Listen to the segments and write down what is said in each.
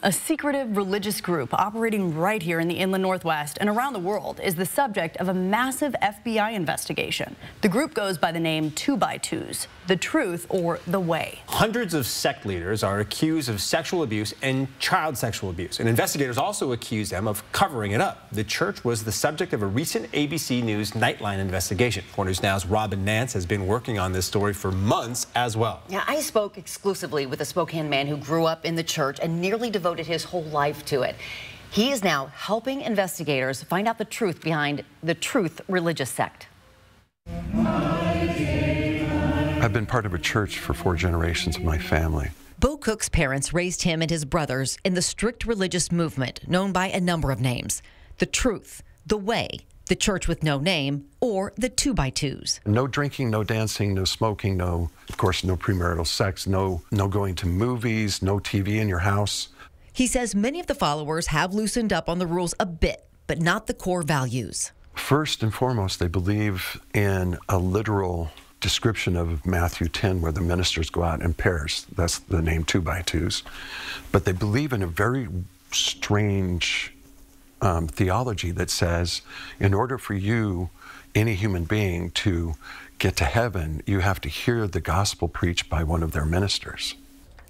A secretive religious group operating right here in the inland Northwest and around the world is the subject of a massive FBI investigation. The group goes by the name 2x2s, the truth or the way. Hundreds of sect leaders are accused of sexual abuse and child sexual abuse, and investigators also accuse them of covering it up. The church was the subject of a recent ABC News Nightline investigation. 4 News Now's Robin Nance has been working on this story for months as well. Yeah, I spoke exclusively with a Spokane man who grew up in the church and nearly devoted his whole life to it. He is now helping investigators find out the truth behind the Truth religious sect. I've been part of a church for 4 generations of my family. Bo Cook's parents raised him and his brothers in the strict religious movement known by a number of names: the Truth, the Way, the Church with No Name, or the 2x2s. No drinking, no dancing, no smoking, of course, no premarital sex, no going to movies, no TV in your house. He says many of the followers have loosened up on the rules a bit, but not the core values. First and foremost, they believe in a literal description of Matthew 10, where the ministers go out in pairs. That's the name 2x2s. But they believe in a very strange theology that says, in order for you, any human being, to get to heaven, you have to hear the gospel preached by one of their ministers.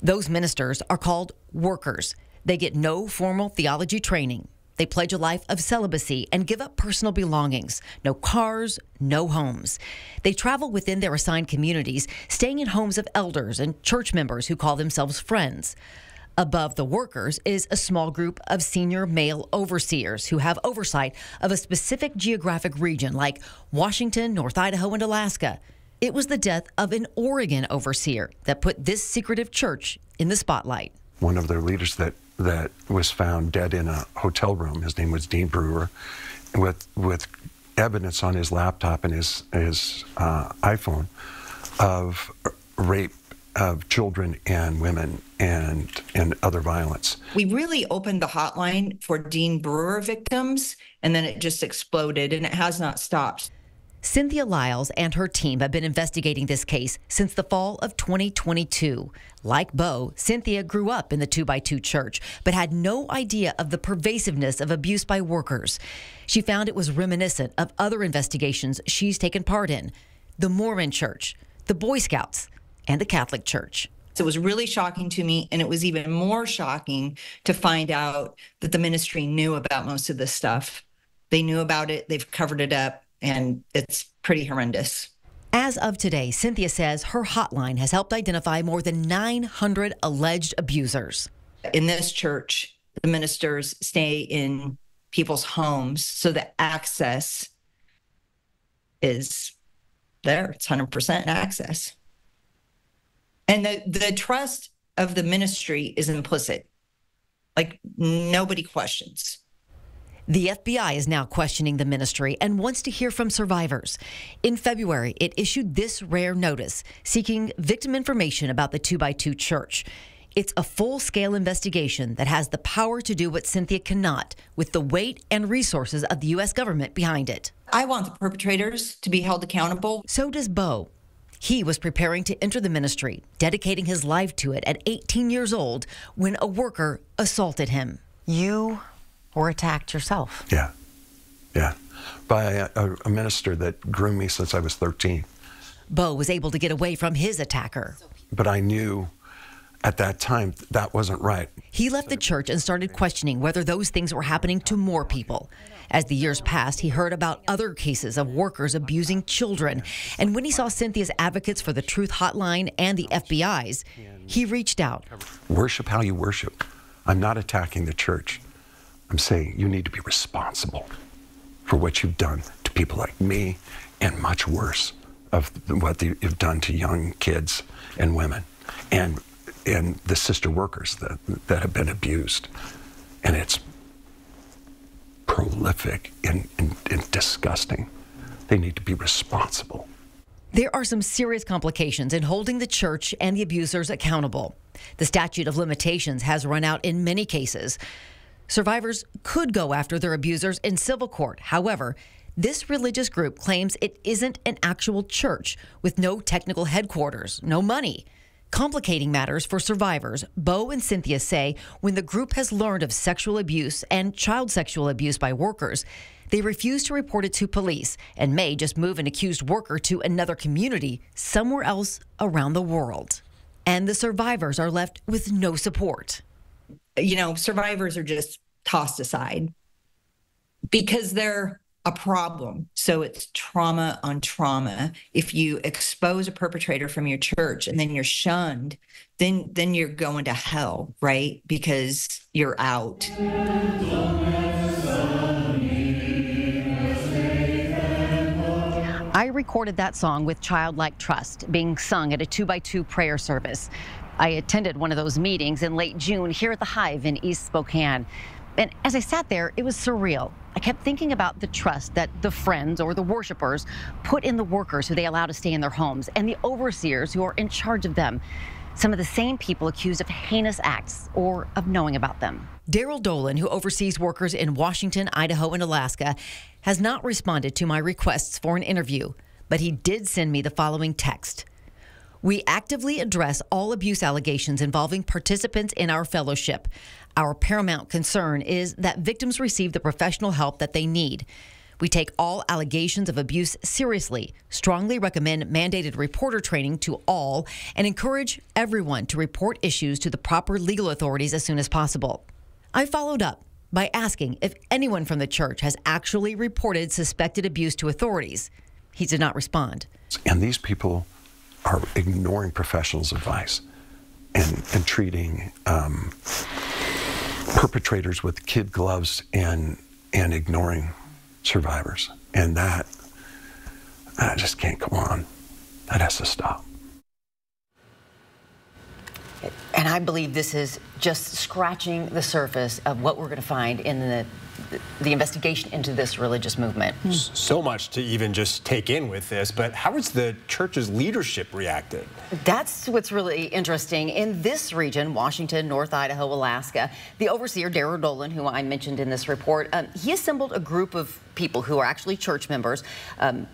Those ministers are called workers. They get no formal theology training. They pledge a life of celibacy and give up personal belongings. No cars, no homes. They travel within their assigned communities, staying in homes of elders and church members who call themselves friends. Above the workers is a small group of senior male overseers who have oversight of a specific geographic region like Washington, North Idaho, and Alaska. It was the death of an Oregon overseer that put this secretive church in the spotlight. One of their leaders that was found dead in a hotel room, his name was Dean Brewer, with evidence on his laptop and his iPhone of rape of children and women and other violence. We really opened the hotline for Dean Brewer victims, and then it just exploded, and it has not stopped. Cynthia Lyles and her team have been investigating this case since the fall of 2022. Like Bo, Cynthia grew up in the 2x2 church, but had no idea of the pervasiveness of abuse by workers. She found it was reminiscent of other investigations she's taken part in: the Mormon Church, the Boy Scouts, and the Catholic Church. So it was really shocking to me, and it was even more shocking to find out that the ministry knew about most of this stuff. They knew about it, they've covered it up, and it's pretty horrendous. As of today, Cynthia says her hotline has helped identify more than 900 alleged abusers. In this church, the ministers stay in people's homes, so the access is there. It's 100% access. And the trust of the ministry is implicit. Like, nobody questions. The FBI is now questioning the ministry and wants to hear from survivors. In February, it issued this rare notice seeking victim information about the 2x2 church. It's a full-scale investigation that has the power to do what Cynthia cannot, with the weight and resources of the U.S. government behind it. I want the perpetrators to be held accountable. So does Bo. He was preparing to enter the ministry, dedicating his life to it at 18 years old when a worker assaulted him. You were attacked yourself. Yeah. By a minister that groomed me since I was 13. Bo was able to get away from his attacker. But I knew at that time that wasn't right. He left the church and started questioning whether those things were happening to more people. As the years passed, he heard about other cases of workers abusing children. And when he saw Cynthia's advocates for the Truth Hotline and the FBI's, he reached out. Worship how you worship. I'm not attacking the church. I'm saying you need to be responsible for what you've done to people like me, and much worse of what you've done to young kids and women and the sister workers that have been abused. And it's prolific and disgusting. They need to be responsible. There are some serious complications in holding the church and the abusers accountable. The statute of limitations has run out in many cases. Survivors could go after their abusers in civil court. However, this religious group claims it isn't an actual church with no technical headquarters, no money. Complicating matters for survivors, Bo and Cynthia say when the group has learned of sexual abuse and child sexual abuse by workers, they refuse to report it to police and may just move an accused worker to another community somewhere else around the world. And the survivors are left with no support. You know, survivors are just tossed aside because they're a problem. So it's trauma on trauma. If you expose a perpetrator from your church and then you're shunned, then you're going to hell, right? Because you're out. I recorded that song with Childlike Trust being sung at a 2x2 prayer service. I attended one of those meetings in late June here at the Hive in East Spokane. And as I sat there, it was surreal. I kept thinking about the trust that the friends or the worshipers put in the workers who they allow to stay in their homes and the overseers who are in charge of them. Some of the same people accused of heinous acts or of knowing about them. Daryl Dolan, who oversees workers in Washington, Idaho, and Alaska, has not responded to my requests for an interview, but he did send me the following text. We actively address all abuse allegations involving participants in our fellowship. Our paramount concern is that victims receive the professional help that they need. We take all allegations of abuse seriously, strongly recommend mandated reporter training to all, and encourage everyone to report issues to the proper legal authorities as soon as possible. I followed up by asking if anyone from the church has actually reported suspected abuse to authorities. He did not respond. And these people are ignoring professionals' advice and treating perpetrators with kid gloves and ignoring survivors. And that just can't go on. That has to stop. And I believe this is just scratching the surface of what we're going to find in the investigation into this religious movement. So much to even just take in with this, but how has the church's leadership reacted? That's what's really interesting. In this region, Washington, North Idaho, Alaska, the overseer, Daryl Dolan, who I mentioned in this report, he assembled a group of people who are actually church members,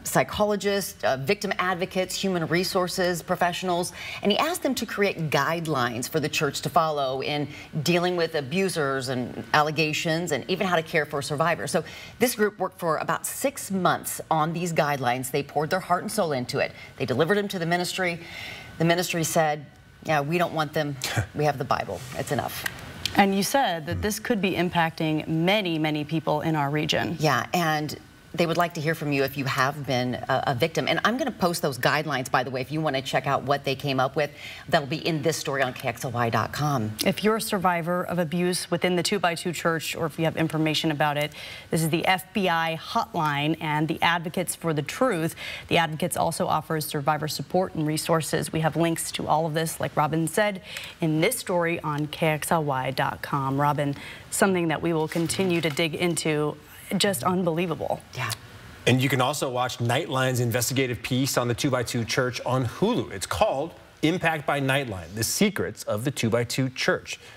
psychologists, victim advocates, human resources professionals, and he asked them to create guidelines for the church to follow in dealing with abusers and allegations and even how to care for survivors. So this group worked for about 6 months on these guidelines. They poured their heart and soul into it. They delivered them to the ministry. The ministry said, yeah, we don't want them. We have the Bible. It's enough. And you said that this could be impacting many, many people in our region. Yeah, and they would like to hear from you if you have been a victim. And I'm going to post those guidelines, by the way, if you want to check out what they came up with. That'll be in this story on KXLY.com. If you're a survivor of abuse within the 2x2 church, or if you have information about it, this is the FBI hotline and the Advocates for the Truth. The Advocates also offers survivor support and resources. We have links to all of this, like Robin said, in this story on KXLY.com. Robin, something that we will continue to dig into. Just unbelievable. Yeah. And you can also watch Nightline's investigative piece on the 2x2 Church on Hulu. It's called Impact by Nightline, The Secrets of the 2x2 Church.